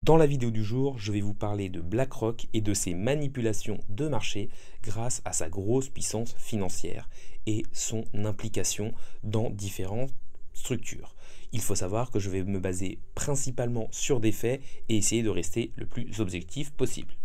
Dans la vidéo du jour, je vais vous parler de BlackRock et de ses manipulations de marché grâce à sa grosse puissance financière et son implication dans différentes structures. Il faut savoir que je vais me baser principalement sur des faits et essayer de rester le plus objectif possible.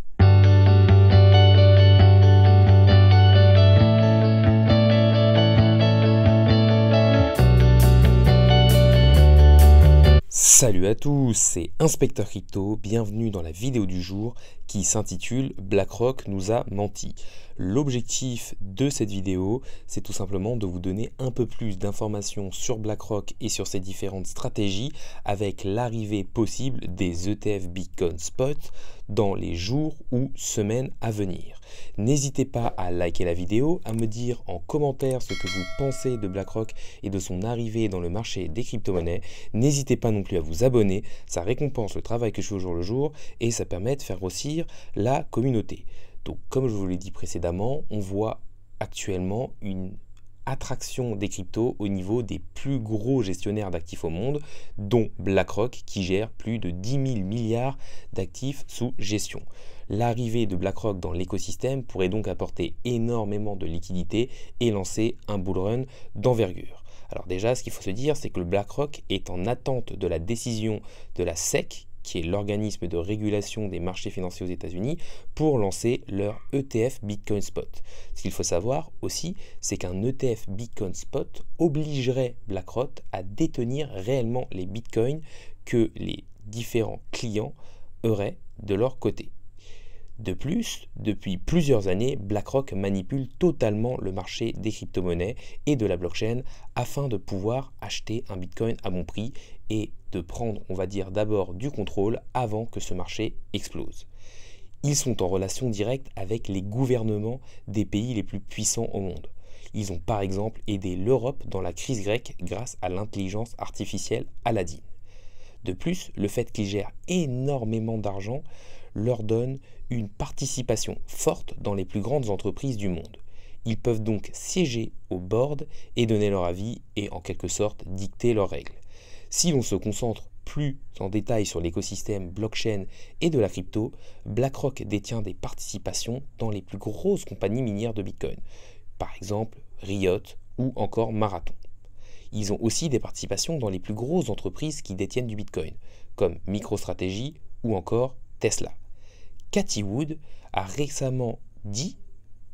Salut à tous, c'est Inspecteur Crypto, bienvenue dans la vidéo du jour qui s'intitule BlackRock nous a menti. L'objectif de cette vidéo, c'est tout simplement de vous donner un peu plus d'informations sur BlackRock et sur ses différentes stratégies avec l'arrivée possible des ETF Bitcoin Spot dans les jours ou semaines à venir. N'hésitez pas à liker la vidéo, à me dire en commentaire ce que vous pensez de BlackRock et de son arrivée dans le marché des crypto-monnaies. N'hésitez pas non plus à vous abonner, ça récompense le travail que je fais au jour le jour et ça permet de faire grossir la communauté. Donc comme je vous l'ai dit précédemment, on voit actuellement une attraction des cryptos au niveau des plus gros gestionnaires d'actifs au monde, dont BlackRock qui gère plus de 10 000 milliards d'actifs sous gestion. L'arrivée de BlackRock dans l'écosystème pourrait donc apporter énormément de liquidités et lancer un bull run d'envergure. Alors déjà, ce qu'il faut se dire, c'est que le BlackRock est en attente de la décision de la SEC, qui est l'organisme de régulation des marchés financiers aux États-Unis, pour lancer leur ETF Bitcoin Spot. Ce qu'il faut savoir aussi, c'est qu'un ETF Bitcoin Spot obligerait BlackRock à détenir réellement les bitcoins que les différents clients auraient de leur côté. De plus, depuis plusieurs années, BlackRock manipule totalement le marché des crypto-monnaies et de la blockchain afin de pouvoir acheter un bitcoin à bon prix et de prendre, on va dire, d'abord du contrôle avant que ce marché explose. Ils sont en relation directe avec les gouvernements des pays les plus puissants au monde. Ils ont par exemple aidé l'Europe dans la crise grecque grâce à l'intelligence artificielle Aladdin. De plus, le fait qu'ils gèrent énormément d'argent leur donne une participation forte dans les plus grandes entreprises du monde. Ils peuvent donc siéger au board et donner leur avis et en quelque sorte dicter leurs règles. Si l'on se concentre plus en détail sur l'écosystème blockchain et de la crypto, BlackRock détient des participations dans les plus grosses compagnies minières de Bitcoin, par exemple Riot ou encore Marathon. Ils ont aussi des participations dans les plus grosses entreprises qui détiennent du Bitcoin, comme MicroStrategy ou encore Tesla. Cathie Wood a récemment dit,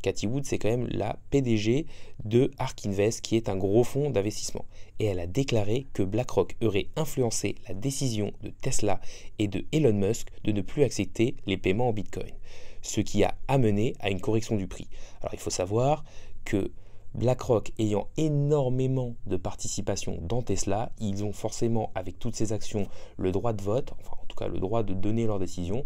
Cathie Wood c'est quand même la PDG de ARK Invest qui est un gros fonds d'investissement, et elle a déclaré que BlackRock aurait influencé la décision de Tesla et de Elon Musk de ne plus accepter les paiements en Bitcoin, ce qui a amené à une correction du prix. Alors il faut savoir que BlackRock ayant énormément de participation dans Tesla, ils ont forcément avec toutes ces actions le droit de vote, enfin en tout cas le droit de donner leurs décisions,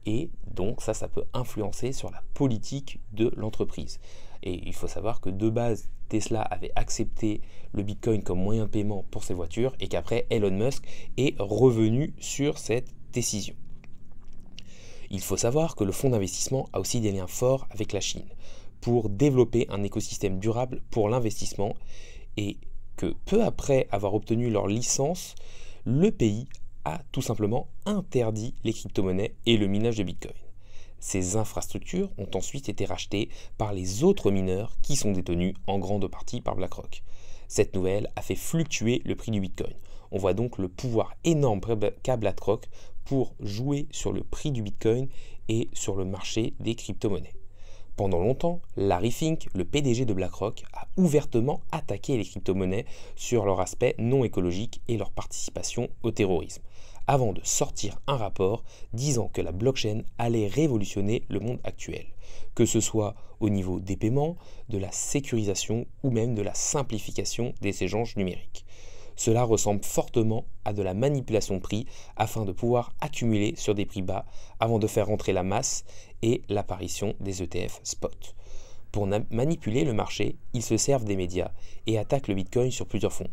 et donc ça peut influencer sur la politique de l'entreprise. Et il faut savoir que de base, Tesla avait accepté le Bitcoin comme moyen de paiement pour ses voitures et qu'après Elon Musk est revenu sur cette décision. Il faut savoir que le fonds d'investissement a aussi des liens forts avec la Chine pour développer un écosystème durable pour l'investissement et que peu après avoir obtenu leur licence, le pays a tout simplement interdit les crypto-monnaies et le minage de Bitcoin. Ces infrastructures ont ensuite été rachetées par les autres mineurs qui sont détenus en grande partie par BlackRock. Cette nouvelle a fait fluctuer le prix du Bitcoin. On voit donc le pouvoir énorme qu'a BlackRock pour jouer sur le prix du Bitcoin et sur le marché des crypto-monnaies. Pendant longtemps, Larry Fink, le PDG de BlackRock, a ouvertement attaqué les crypto-monnaies sur leur aspect non écologique et leur participation au terrorisme, avant de sortir un rapport disant que la blockchain allait révolutionner le monde actuel, que ce soit au niveau des paiements, de la sécurisation ou même de la simplification des échanges numériques. Cela ressemble fortement à de la manipulation de prix afin de pouvoir accumuler sur des prix bas avant de faire rentrer la masse et l'apparition des ETF spot. Pour manipuler le marché, ils se servent des médias et attaquent le Bitcoin sur plusieurs fronts.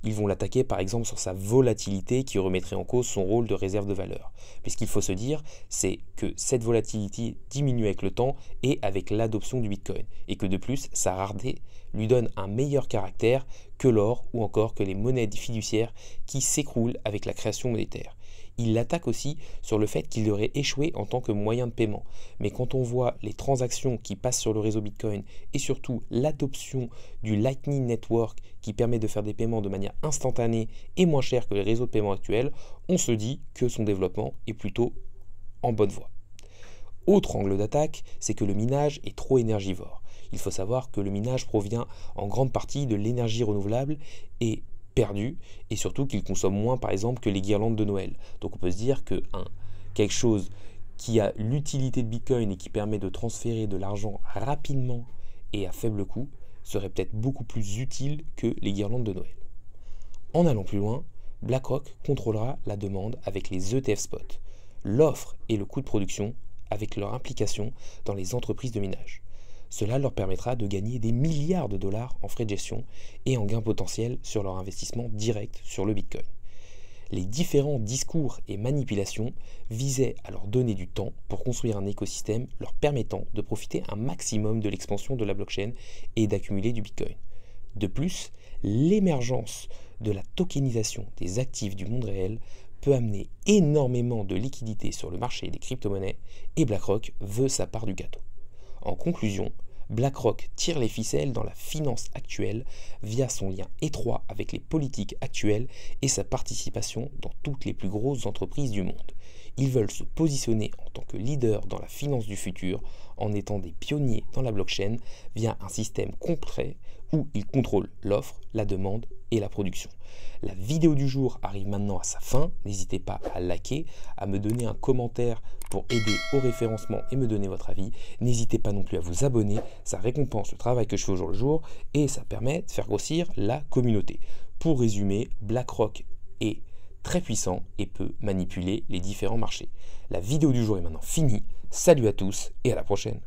Ils vont l'attaquer par exemple sur sa volatilité qui remettrait en cause son rôle de réserve de valeur. Mais ce qu'il faut se dire, c'est que cette volatilité diminue avec le temps et avec l'adoption du Bitcoin. Et que de plus, sa rareté lui donne un meilleur caractère que l'or ou encore que les monnaies fiduciaires qui s'écroulent avec la création monétaire. Il l'attaque aussi sur le fait qu'il aurait échoué en tant que moyen de paiement. Mais quand on voit les transactions qui passent sur le réseau Bitcoin et surtout l'adoption du Lightning Network qui permet de faire des paiements de manière instantanée et moins chère que les réseaux de paiement actuels, on se dit que son développement est plutôt en bonne voie. Autre angle d'attaque, c'est que le minage est trop énergivore. Il faut savoir que le minage provient en grande partie de l'énergie renouvelable et perdue, et surtout qu'il consomme moins par exemple que les guirlandes de Noël. Donc on peut se dire que quelque chose qui a l'utilité de Bitcoin et qui permet de transférer de l'argent rapidement et à faible coût serait peut-être beaucoup plus utile que les guirlandes de Noël. En allant plus loin, BlackRock contrôlera la demande avec les ETF spot, l'offre et le coût de production avec leur implication dans les entreprises de minage. Cela leur permettra de gagner des milliards de dollars en frais de gestion et en gains potentiels sur leur investissement direct sur le Bitcoin. Les différents discours et manipulations visaient à leur donner du temps pour construire un écosystème leur permettant de profiter un maximum de l'expansion de la blockchain et d'accumuler du Bitcoin. De plus, l'émergence de la tokenisation des actifs du monde réel peut amener énormément de liquidités sur le marché des crypto-monnaies et BlackRock veut sa part du gâteau. En conclusion, BlackRock tire les ficelles dans la finance actuelle via son lien étroit avec les politiques actuelles et sa participation dans toutes les plus grosses entreprises du monde. Ils veulent se positionner en tant que leader dans la finance du futur en étant des pionniers dans la blockchain via un système complet où ils contrôlent l'offre, la demande et la production. La vidéo du jour arrive maintenant à sa fin. N'hésitez pas à liker, à me donner un commentaire pour aider au référencement et me donner votre avis. N'hésitez pas non plus à vous abonner, ça récompense le travail que je fais au jour le jour et ça permet de faire grossir la communauté. Pour résumer, BlackRock est très puissant et peut manipuler les différents marchés. La vidéo du jour est maintenant finie. Salut à tous et à la prochaine.